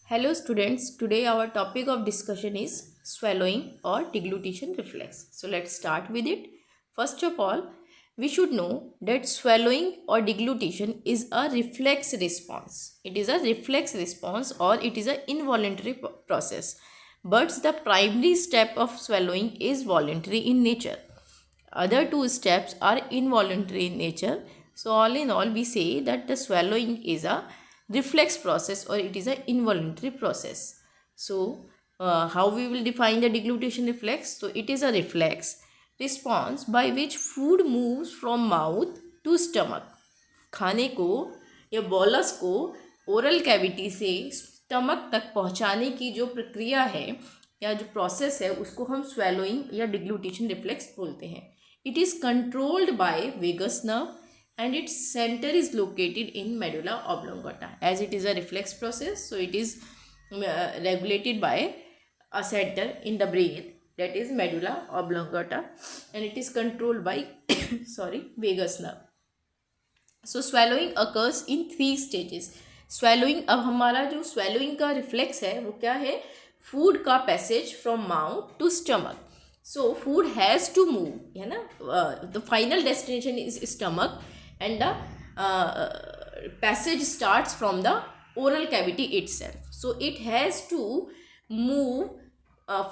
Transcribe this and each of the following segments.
Hello students, today our topic of discussion is swallowing or deglutition reflex. So let's start with it. First of all, we should know that swallowing or deglutition is a reflex response. It is a reflex response or it is an involuntary process. But the primary step of swallowing is voluntary in nature. Other two steps are involuntary in nature. So all in all, we say that the swallowing is a reflex process or it is an involuntary process. So how we will define the deglutition reflex? So it is a reflex response by which food moves from mouth to stomach. खाने को या bolus को oral cavity से stomach तक पहुंचाने की जो प्रक्रिया है या जो प्रोसेस है उसको हम स्वेलोइंग या डिग्लूटिशन रिफ्लेक्स बोलते हैं. It is controlled by vagus nerve and its center is located in medulla oblongata. As it is a reflex process, so it is regulated by a center in the brain, that is medulla oblongata, and it is controlled by vagus nerve. So swallowing occurs in 3 stages. Swallowing, अब हमारा जो swallowing का reflex है वो क्या है? Food का passage from mouth to stomach. So food has to move, है ना? The final destination is stomach and the passage starts from the oral cavity itself. So it has to move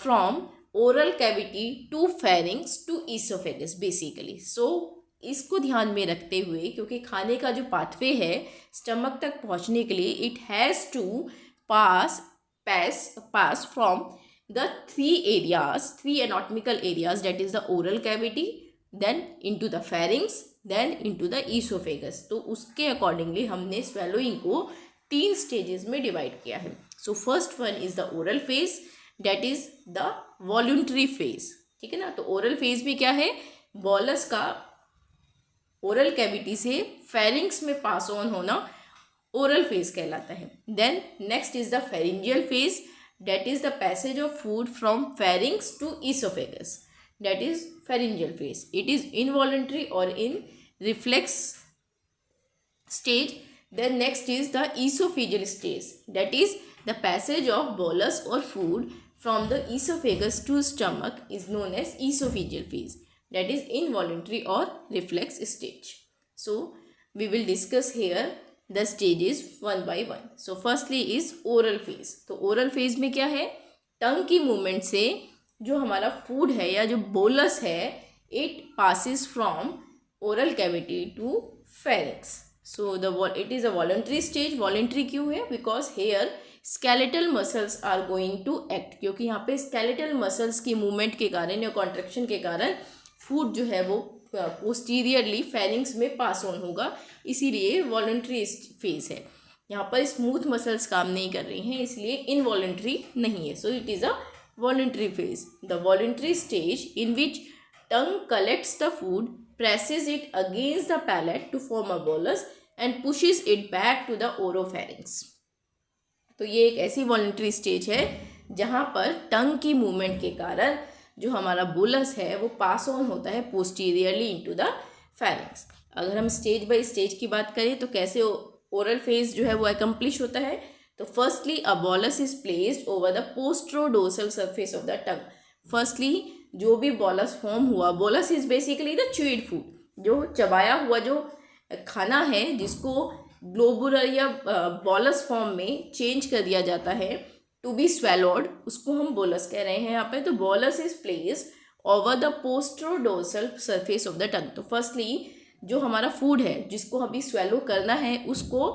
from oral cavity to pharynx to esophagus basically. So इसको ध्यान में रखते हुए, क्योंकि खाने का जो पाथवे है स्टमक तक पहुंचने के लिए, it has to pass from the 3 anatomical areas, that is the oral cavity, then into the pharynx, then into the esophagus. तो उसके अकॉर्डिंगली हमने swallowing को 3 stages में डिवाइड किया है. So first one is the oral phase, that is the voluntary phase. ठीक है ना? तो oral phase भी क्या है? बॉलस का ओरल कैविटी से फेरिंग्स में पास ऑन होना ओरल फेज कहलाता है. Then next is the pharyngeal phase, that is the passage of food from pharynx to esophagus, that is pharyngeal phase. It is involuntary or in reflex stage. Then next is the esophageal stage, that is the passage of bolus or food from the esophagus to stomach is known as esophageal phase, that is involuntary or reflex stage. So we will discuss here the stages one by one. So firstly is oral phase. तो oral phase में क्या है? टंग की movement से जो हमारा food है या जो बोलस है, it passes from oral cavity to pharynx. So it is a voluntary stage. voluntary क्यों है? Because here skeletal muscles are going to act. क्योंकि यहाँ पे skeletal muscles की मूवमेंट के कारण या कॉन्ट्रेक्शन के कारण फूड जो है वो पोस्टीरियरली फेरिंग्स में पास ऑन होगा, इसीलिए वॉलंटरी फेज है. यहाँ पर स्मूथ मसल्स काम नहीं कर रही हैं, इसलिए इनवॉलंटरी नहीं है. So it is a voluntary phase. The voluntary stage in which tongue collects the food, presses it against the palate to form a bolus and pushes it back to the oropharynx. तो ये एक ऐसी voluntary stage है जहाँ पर टंग की movement के कारण जो हमारा बोलस है वो पास ऑन होता है पोस्टीरियरली इनटू द फेरिंग्स. अगर हम स्टेज बाय स्टेज की बात करें तो कैसे ओरल फेज जो है वो अकम्प्लिश होता है. तो firstly a bolus is placed over the posterodorsal surface of the tongue. Firstly जो भी बोलस फॉर्म हुआ, bolus is basically the chewed food, जो चबाया हुआ जो खाना है जिसको ग्लोबुलर या बोलस फॉर्म में चेंज कर दिया जाता है टू बी स्वेलोड, उसको हम बोलस कह रहे हैं यहाँ पे. तो bolus is placed over the posterodorsal surface of the tongue. तो फर्स्टली जो हमारा फूड है जिसको अभी स्वेलो करना है उसको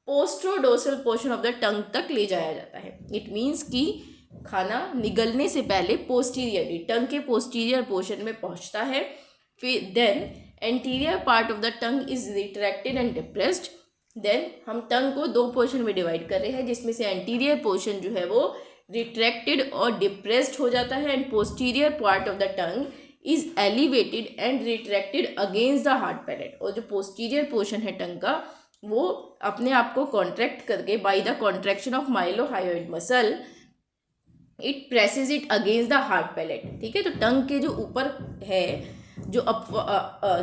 पोस्ट्रोडोर्सल पोर्शन ऑफ द टंग तक ले जाया जाता है. इट मीन्स कि खाना निगलने से पहले पोस्टीरियरली टंग के पोस्टीरियर पोर्शन में पहुँचता है. फिर then anterior part of the tongue is retracted and depressed. Then हम टंग को 2 पोर्शन में डिवाइड कर रहे हैं, जिसमें से एंटीरियर पोर्शन जो है वो रिट्रैक्टेड और डिप्रेस्ड हो जाता है and posterior part of the tongue is elevated and retracted against the hard palette. और जो पोस्टीरियर पोर्शन है टंग का वो अपने आप को कॉन्ट्रैक्ट करके by the contraction of mylohyoid muscle it presses it against the hard palate. ठीक है, तो टंग के जो ऊपर है जो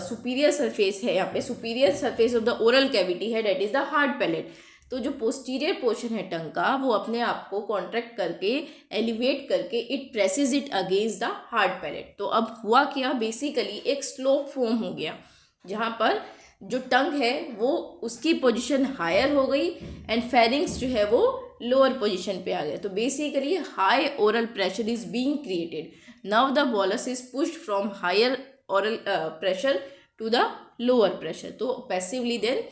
सुपीरियर सरफेस है, यहाँ पे superior surface of the oral cavity है, that is the hard palate. तो जो पोस्टीरियर पोर्शन है टंग का वो अपने आप को कॉन्ट्रैक्ट करके एलिवेट करके it presses it against the hard palate. तो अब हुआ क्या, बेसिकली एक स्लोप फॉर्म हो गया जहाँ पर जो टंग है वो उसकी पोजीशन हायर हो गई एंड फेरिंग्स जो है वो लोअर पोजीशन पे आ गया। तो basically high oral pressure is being created. Now the bolus is pushed from higher oral pressure to the lower pressure. तो passively then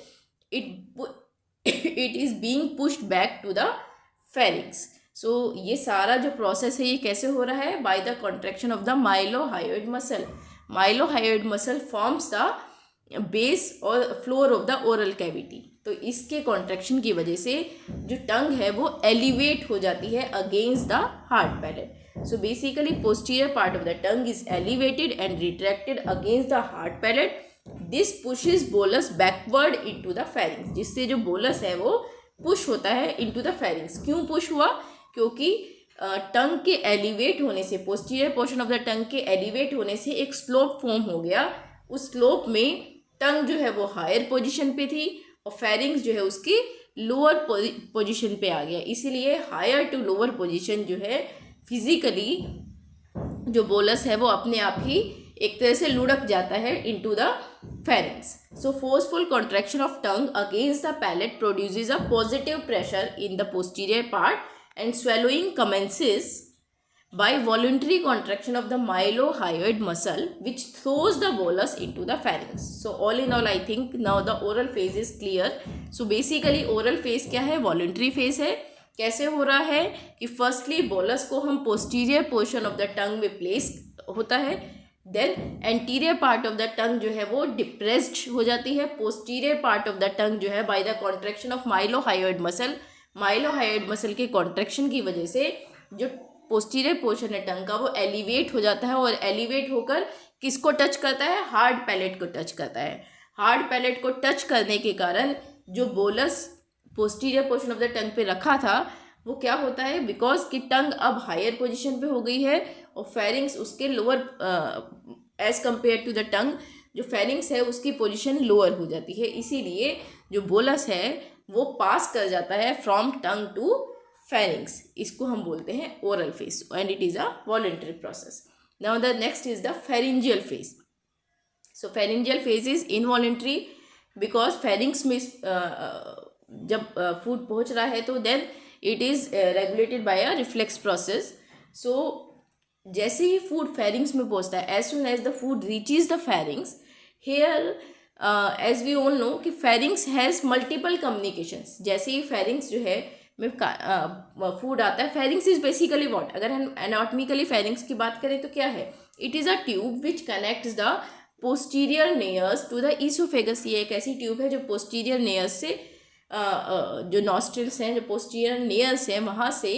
it is being pushed back to the pharynx. So ये सारा जो process है ये कैसे हो रहा है, by the contraction of the mylohyoid muscle. Mylohyoid muscle forms the base और floor of the oral cavity. तो इसके कॉन्ट्रैक्शन की वजह से जो टंग है वो एलिवेट हो जाती है against the hard palette. So basically posterior part of the tongue is elevated and retracted against the hard palette. This pushes bolus backward into the pharynx, जिससे जो बोलस है वो पुश होता है इनटू द फेरिंग्स। क्यों push हुआ, क्योंकि टंग के एलिवेट होने से, पोस्टीरियर पोर्शन ऑफ द टंग के एलिवेट होने से एक स्लोप फॉर्म हो गया। उस स्लोप में टंग जो है वो हायर पोजीशन पे थी और फेरिंग्स जो है उसकी लोअर पोजीशन पे आ गया। इसीलिए हायर टू लोअर पोजीशन जो है फिजिकली जो बोलस है वो अपने आप ही एक तरह से लुढ़क जाता है into the pharynx. So forceful contraction of tongue against the palate produces a positive pressure in the posterior part and swallowing commences by voluntary contraction of the mylohyoid muscle which throws the bolus into the pharynx. So all in all I think now the oral phase is clear. So basically oral phase क्या है, voluntary phase है। कैसे हो रहा है कि firstly bolus को हम posterior portion of the tongue में प्लेस होता है, then anterior part of the tongue जो है वो डिप्रेस्ड हो जाती है। Posterior part of the tongue जो है by the contraction of mylohyoid muscle, mylohyoid muscle के कॉन्ट्रैक्शन की वजह से जो पोस्टीरियर पोर्शन है टंग का वो एलिवेट हो जाता है और एलिवेट होकर किसको टच करता है, हार्ड पैलेट को टच करता है। हार्ड पैलेट को टच करने के कारण जो bolus posterior portion of the टंग पे रखा था वो क्या होता है, बिकॉज कि टंग अब हायर पोजीशन पे हो गई है और फेरिंग्स उसके lower edge compare to the tongue, जो फेरिंग्स है उसकी पोजीशन लोअर हो जाती है। इसीलिए जो बोलस है वो पास कर जाता है फ्रॉम टंग टू फेरिंग्स। इसको हम बोलते हैं oral phase and it is a voluntary process. Now the next is the pharyngeal phase. So pharyngeal phase is involuntary because pharynx में जब फूड पहुंच रहा है तो then it is regulated by a reflex process. So जैसे ही food pharynx में पहुंचता है, as soon as the food reaches the pharynx, here as we all know कि फेरिंग्स हैज़ मल्टीपल कम्युनिकेशंस। जैसे ही फेरिंग्स जो है में फूड आता है, फेरिंग्स इज बेसिकली व्हाट, अगर हम एनाटॉमिकली फेरिंग्स की बात करें तो क्या है, it is a tube which connects the posterior nares to the oesophagus. ये एक ऐसी ट्यूब है जो पोस्टीरियर नेयर्स से जो नॉस्ट्रिल्स हैं, जो पोस्टीरियर नेयर्स हैं, वहाँ से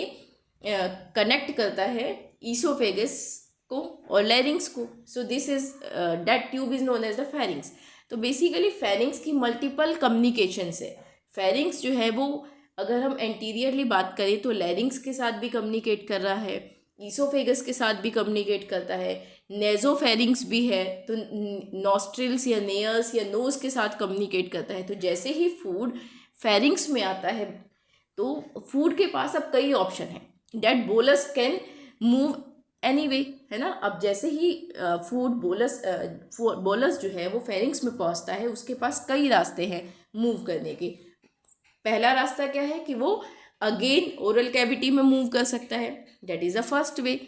कनेक्ट करता है ईसोफेगस को और लैरिंग्स को। So this is that tube is known as the pharynx. तो बेसिकली फेरिंग्स की मल्टीपल कम्युनिकेशंस है। फेरिंग्स जो है वो अगर हम एंटीरियरली बात करें तो लैरिंग्स के साथ भी कम्युनिकेट कर रहा है, ईसोफेगस के साथ भी कम्युनिकेट करता है, नेजोफेरिंग्स भी है तो नॉस्ट्रिल्स या नेयर्स या नोज के साथ कम्युनिकेट करता है। तो जैसे ही फूड फेरिंग्स में आता है तो फूड के पास अब कई ऑप्शन हैं, that bolus can move anyway, है ना। अब जैसे ही फूड बोलस जो है वो फेरिंग्स में पहुंचता है, उसके पास कई रास्ते हैं मूव करने के। पहला रास्ता क्या है कि वो अगेन ओरल कैविटी में मूव कर सकता है, that is the first way.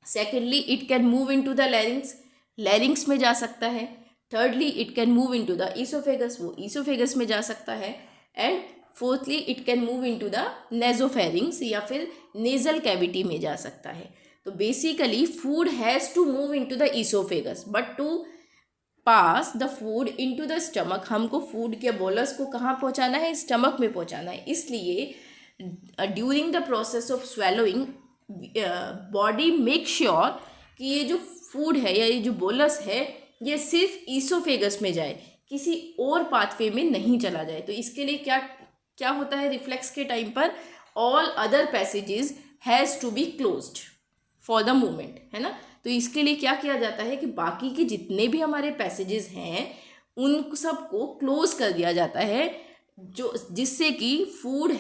Secondly it can move into the larynx, larynx में जा सकता है। Thirdly it can move into the oesophagus, वो ईसोफेगस में जा सकता है। And fourthly it can move into the nasopharynx या फिर नेजल कैविटी में जा सकता है। तो basically food has to move into the oesophagus, but to pass the food into the stomach, हमको फूड के बोलस को कहाँ पहुँचाना है, स्टमक में पहुँचाना है। इसलिए during the process of swallowing body make sure कि ये जो फूड है या ये जो बोलस है ये सिर्फ ईसोफेगस में जाए, किसी और पाथवे में नहीं चला जाए। तो इसके लिए क्या क्या होता है, रिफ्लेक्स के टाइम पर all other passages has to be closed for the moment, है ना। तो इसके लिए क्या किया जाता है कि बाकी के जितने भी हमारे पैसेजेस हैं उन सबको क्लोज कर दिया जाता है जो जिससे कि food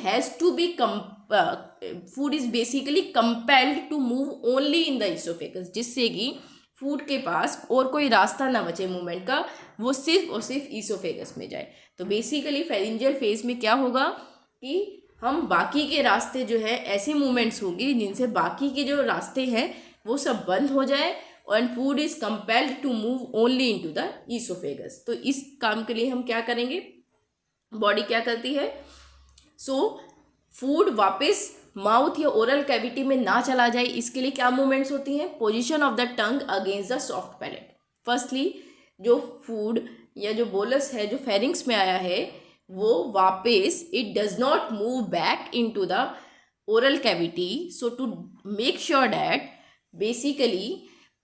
is basically compelled to move only in the oesophagus, जिससे कि फूड के पास और कोई रास्ता ना बचे मूवमेंट का, वो सिर्फ और सिर्फ इसोफेगस में जाए। तो बेसिकली फेरिंजियल फेज में क्या होगा कि हम बाकी के रास्ते जो है, ऐसे मूवमेंट्स होंगी जिनसे बाकी के जो रास्ते हैं वो सब बंद हो जाए और food is compelled to move only into the oesophagus. तो इस काम के लिए हम क्या करेंगे, बॉडी क्या करती है, फूड वापस माउथ या ओरल कैविटी में ना चला जाए, इसके लिए क्या मूवमेंट्स होती हैं, position of the tongue against the soft palate. Firstly जो फूड या जो बोलस है जो फेरिंग्स में आया है वो वापस it does not move back into the oral cavity. So to make sure that basically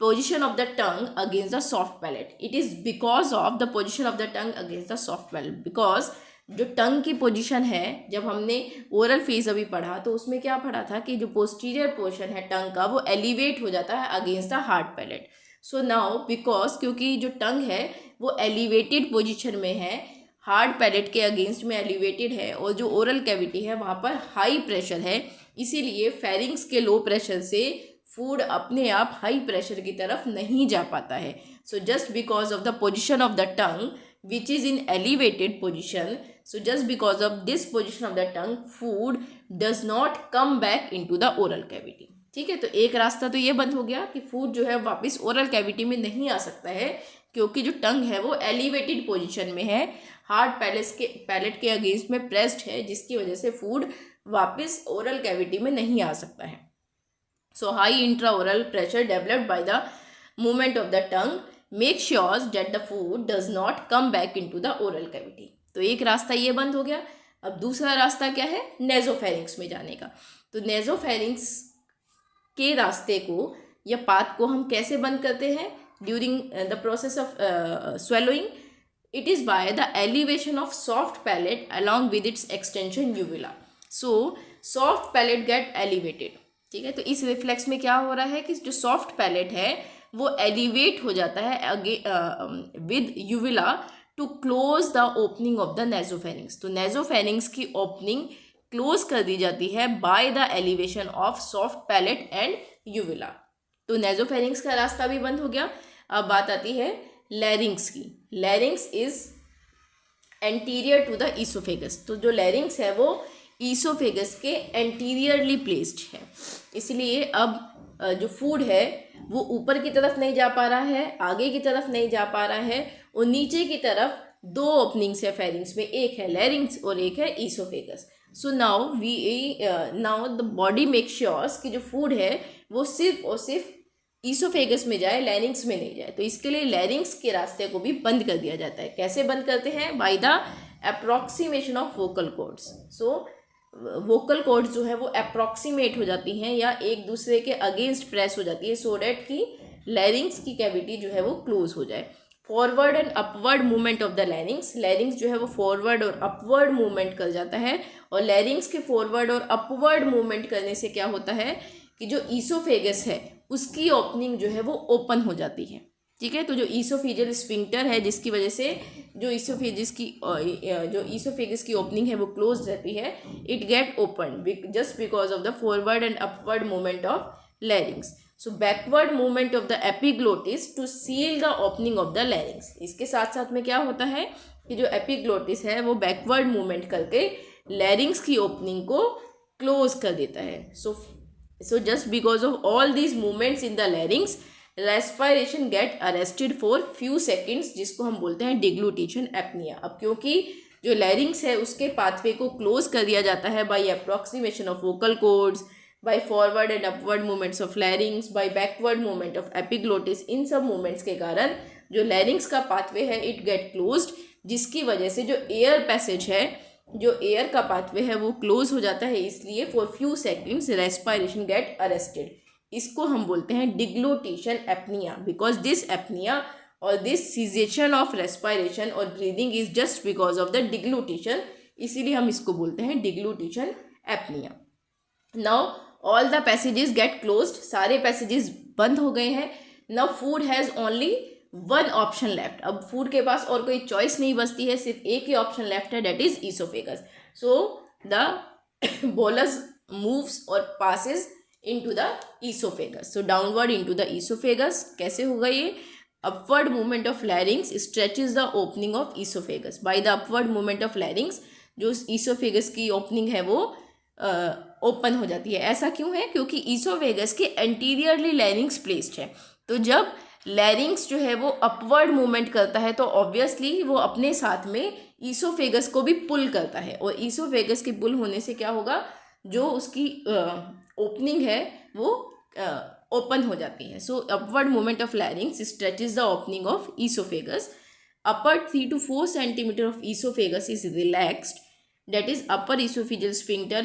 position of the tongue against the soft palate, it is because of the position of the tongue against the soft palate, because जो टंग की position है, जब हमने oral phase अभी पढ़ा तो उसमें क्या पढ़ा था कि जो पोस्टीरियर पोर्शन है टंग का वो एलिवेट हो जाता है against the hard palette. So now because क्योंकि जो टंग है वो एलिवेटेड पोजीशन में है, हार्ड पैलेट के अगेंस्ट में एलिवेटेड है, और जो ओरल कैविटी है वहाँ पर हाई प्रेशर है, इसीलिए फेरिंग्स के लो प्रेशर से फूड अपने आप हाई प्रेशर की तरफ नहीं जा पाता है। So just because of the position of the tongue which is in elevated position, so just because of this position of the tongue food does not come back in to the oral cavity. ठीक है, तो एक रास्ता तो ये बंद हो गया कि फूड जो है वापस ओरल कैविटी में नहीं आ सकता है, क्योंकि जो टंग है वो एलिवेटेड पोजिशन में है, हार्ड पैलेट के अगेंस्ट में प्रेस्ड है, जिसकी वजह से फूड वापस ओरल कैविटी में नहीं आ सकता है। So high intraoral pressure developed by the movement of the tongue make sure that the food does not come back into the oral cavity। तो एक रास्ता ये बंद हो गया। अब दूसरा रास्ता क्या है, नेजोफेरिंग्स में जाने का। तो नेजोफेरिंग्स के रास्ते को या पाथ को हम कैसे बंद करते हैं during the process of swallowing, it is by the elevation of soft palate along with its extension uvula. So soft palate get elevated. ठीक है, तो इस रिफ्लेक्स में क्या हो रहा है कि जो सॉफ्ट पैलेट है वो एलिवेट हो जाता है with uvula to close the opening of the nasopharynx. तो नेजोफेरिंग्स की ओपनिंग क्लोज कर दी जाती है by the elevation of soft palate and uvula. तो नेजोफेरिंग्स का रास्ता भी बंद हो गया। अब बात आती है लैरिंग्स की। Larynx is anterior to the oesophagus. तो जो लैरिंग्स है वो ईसोफेगस के एंटीरियरली प्लेस्ड है, इसलिए अब जो फूड है वो ऊपर की तरफ नहीं जा पा रहा है, आगे की तरफ नहीं जा पा रहा है, और नीचे की तरफ दो ओपनिंग्स है फेरिंग्स में, एक है लैरिंग्स और एक है oesophagus. So now the body make sures कि जो फूड है वो सिर्फ और सिर्फ ईसोफेगस में जाए, लैरिंग्स में नहीं जाए। तो इसके लिए लैरिंग्स के रास्ते को भी बंद कर दिया जाता है। कैसे बंद करते हैं, by the approximation of vocal chords. So vocal cords जो है वो अप्रॉक्सीमेट हो जाती हैं या एक दूसरे के अगेंस्ट प्रेस हो जाती है, सो डैट कि लैरिंग्स की कैविटी जो है वो क्लोज हो जाए। Forward and upward movement of the larynx, लैरिंग्स जो है वो फॉरवर्ड और अपवर्ड मूवमेंट कर जाता है, और लैरिंग्स के फॉरवर्ड और अपवर्ड मूवमेंट करने से क्या होता है कि जो ईसोफेगस है उसकी ओपनिंग जो है वो ओपन हो जाती है। ठीक है, तो जो ईसोफेजियल स्फिंक्टर है जिसकी वजह से जो ईसोफेगस की ओपनिंग है वो क्लोज रहती है, it get open just because of the forward and upward movement of larynx. So backward movement of the epiglottis to seal the opening of the larynx. इसके साथ साथ में क्या होता है कि जो एपिग्लोटिस है वो बैकवर्ड मूवमेंट करके लैरिंग्स की ओपनिंग को क्लोज कर देता है। So just because of all these movements in the larynx respiration get arrested for few seconds, जिसको हम बोलते हैं डिग्लूटेशन एपनिया। अब क्योंकि जो लैरिंग्स है उसके पाथवे को क्लोज कर दिया जाता है by approximation of vocal cords, by forward and upward movements of larynx, by backward movement of epiglottis, इन सब मूवमेंट्स के कारण जो लैरिंग्स का पाथवे है इट गेट क्लोज्ड, जिसकी वजह से जो एयर पैसेज है, जो एयर का पाथवे है वो क्लोज हो जाता है, इसलिए for few seconds respiration get arrested. इसको हम बोलते हैं deglutition apnoea, because this apnoea और दिस सीजेशन ऑफ रेस्पायरेशन और breathing is just because of the deglutition, इसीलिए हम इसको बोलते हैं deglutition apnoea. Now all the passages get closed, सारे पैसेजेस बंद हो गए हैं। Now food has only one option left, अब फूड के पास और कोई चॉइस नहीं बचती है, सिर्फ एक ही ऑप्शन लेफ्ट है, that is oesophagus. So the bolus moves और passes into the oesophagus. So downward into the oesophagus. कैसे होगा ये? Upward movement of larynx stretches the opening of oesophagus. By the upward movement of larynx जो oesophagus की opening है वो open हो जाती है. ऐसा क्यों है? क्योंकि ईसोफेगस के एंटीरियरली लैरिंग्स प्लेस्ड है. तो जब लैरिंग्स जो है वो अपवर्ड मूवमेंट करता है तो ऑब्वियसली वो अपने साथ में ईसोफेगस को भी पुल करता है, और ईसोफेगस के पुल होने से क्या होगा, जो उसकी ओपनिंग है वो ओपन हो जाती है. So upward movement of larynx stretches the opening of oesophagus. Upper 3 to 4 centimeter of esophagus is relaxed, that is upper esophageal sphincter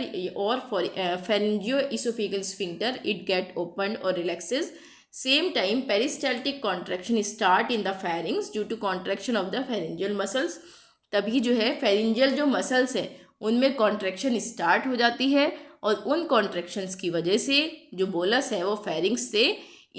or for pharyngoesophageal sphincter, it get opened or relaxes. Same time peristaltic contraction start in the pharynx due to contraction of the pharyngeal muscles. तभी जो है pharyngeal जो muscles है उनमें contraction start हो जाती है, और उन contractions की वजह से जो bolus है वो pharynx से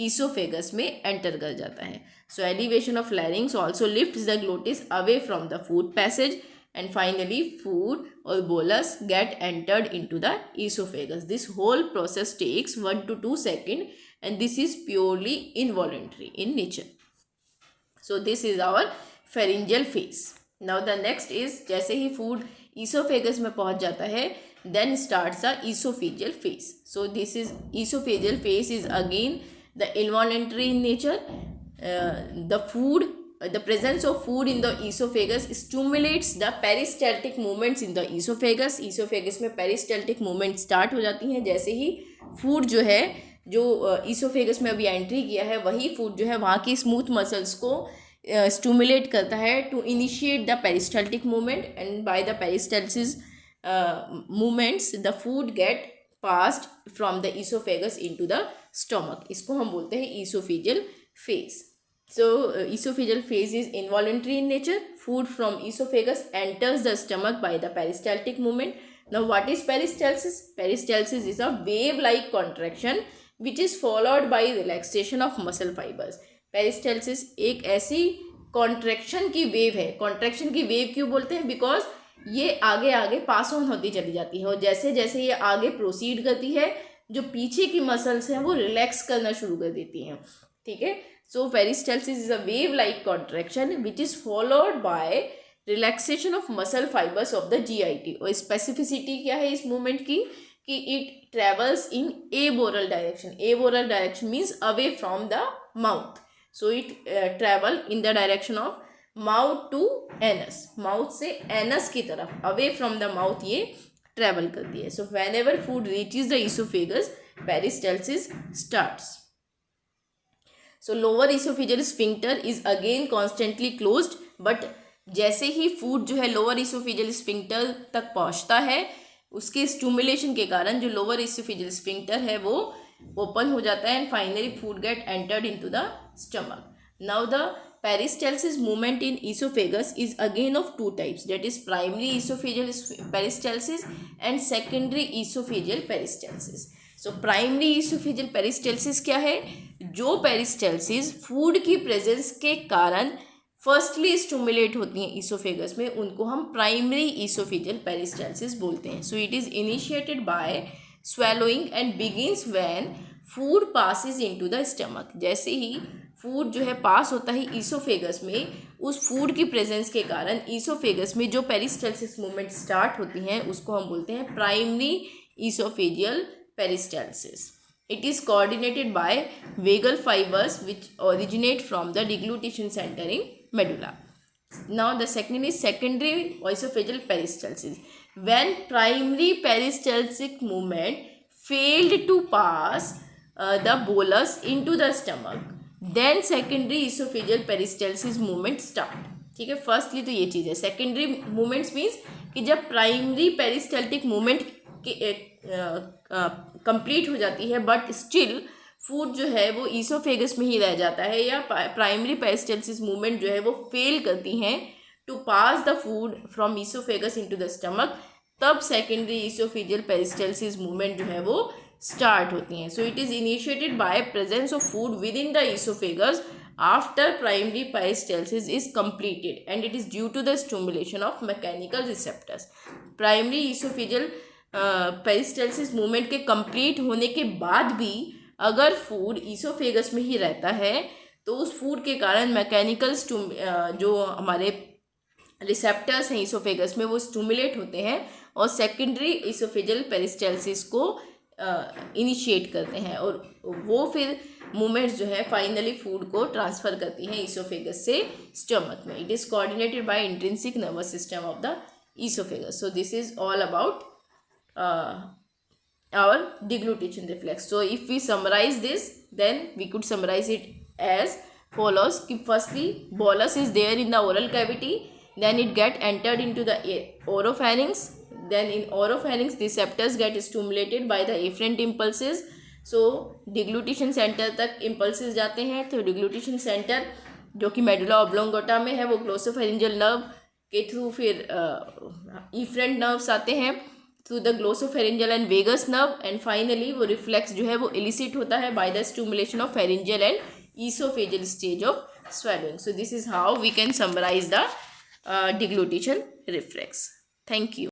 esophagus में enter कर जाता है. So elevation of larynx also lifts the glottis away from the food passage, and finally food or bolus get entered into the esophagus. This whole process takes 1 to 2 seconds, and this is purely involuntary in nature. So this is our pharyngeal phase. Now the next is जैसे ही food esophagus में पहुंच जाता है, then starts the esophageal phase. So this is esophageal phase is again the involuntary in nature. The presence of food in the esophagus stimulates the peristaltic movements in the esophagus. esophagus में peristaltic movement start हो जाती हैं जैसे ही food जो है, जो esophagus में अभी एंट्री किया है, वही food जो है वहाँ की स्मूथ मसल्स को stimulate करता है to initiate the peristaltic movement, and by the peristalsis movements the food get passed from the esophagus into the stomach. इसको हम बोलते हैं esophageal phase. So esophageal phase is involuntary in nature. Food from esophagus enters the stomach by the peristaltic movement. Now what is peristalsis? Peristalsis is a wave-like contraction which is followed by relaxation of muscle fibers. Peristalsis एक ऐसी contraction की wave है. Contraction की wave क्यों बोलते हैं? Because ये आगे आगे पास ऑन होती चली जाती है, और जैसे जैसे ये आगे प्रोसीड करती है जो पीछे की मसल्स हैं वो रिलैक्स करना शुरू कर देती हैं. ठीक है. So peristalsis is a wave like contraction which is followed by relaxation of muscle fibres of the GIT. और स्पेसिफिसिटी क्या है इस मूवमेंट की कि it travels in aboral direction. Aboral direction means away from the mouth. So it travel in the direction of mouth to anus. Mouth से anus की तरफ, away from the mouth ये ट्रेवल करती है. So whenever food reaches the oesophagus peristalsis starts. So lower oesophageal sphincter is again constantly closed, but जैसे ही food जो है लोअर ईसोफेजियल स्फिंक्टर तक पहुंचता है, उसके स्टिमुलेशन के कारण जो लोअर ईसोफेजियल स्फिंक्टर है वो ओपन हो जाता है, and finally food gate entered into the stomach. Now the peristalsis movement in esophagus is again of two types, that is primary esophageal peristalsis and secondary esophageal peristalsis. So primary esophageal peristalsis क्या है? जो peristalsis food की presence के कारण firstly stimulate होती हैं oesophagus में, उनको हम प्राइमरी ईसोफेजियल पेरिस्टाल्सिस बोलते हैं. So it is initiated bye swallowing and begins when food passes into the stomach. जैसे ही फूड जो है पास होता है ईसोफेगस में, उस फूड की प्रेजेंस के कारण ईसोफेगस में जो पेरिस्टाल्सिस मूवमेंट स्टार्ट होती हैं उसको हम बोलते हैं primary oesophageal peristalsis. It is coordinated by vagal fibers which originate from the deglutition center in medulla. Now the second is secondary esophageal peristalsis. When primary peristaltic movement failed to pass the bolus into the stomach, then secondary esophageal peristalsis movement start. ठीक है, firstly तो ये चीज़ है. Secondary movements means कि जब primary peristaltic movement complete हो जाती है बट स्टिल फूड जो है वो ईसोफेगस में ही रह जाता है, या प्राइमरी पेरिस्टाल्सिस मूवमेंट जो है वो फेल करती हैं to pass the food from oesophagus into the stomach, तब सेकेंडरी ईसोफेजियल पेरिस्टाल्सिस मूवमेंट जो है वो स्टार्ट होती हैं. So it is initiated by presence of food within the oesophagus after primary peristalsis is completed and it is due to the stimulation of mechanical receptors. Primary oesophageal peristalsis movement के complete होने के बाद भी अगर food oesophagus में ही रहता है तो उस फूड के कारण मैकेनिकल जो हमारे रिसेप्टर्स हैं इसोफेगस में वो स्टिमुलेट होते हैं और सेकेंडरी इसोफेजियल पेरिस्टाल्सिस को इनिशिएट करते हैं और वो फिर मूवमेंट्स जो है फाइनली फूड को ट्रांसफ़र करती हैं इसोफेगस से स्टमक में. It is coordinated by intrinsic nervous system of the esophagus. So this is all about our deglutition reflex. So if we summarize this, then we could summarize it as follows. Firstly, bolus is there in the oral cavity, then it get entered into the oropharynx, then in oropharynx the receptors get stimulated by the afferent impulses. So deglutition center तक impulses जाते हैं. तो deglutition center जो कि medulla oblongata में है वो glossopharyngeal nerve के थ्रू फिर इफरेंट नर्व्स आते हैं through the glossopharyngeal and vagus nerve and finally वो रिफ्लेक्स जो है वो इलिसिट होता है by the stimulation of pharyngeal and oesophageal stage of swallowing. So this is how we can summarize the deglutition reflex. Thank you.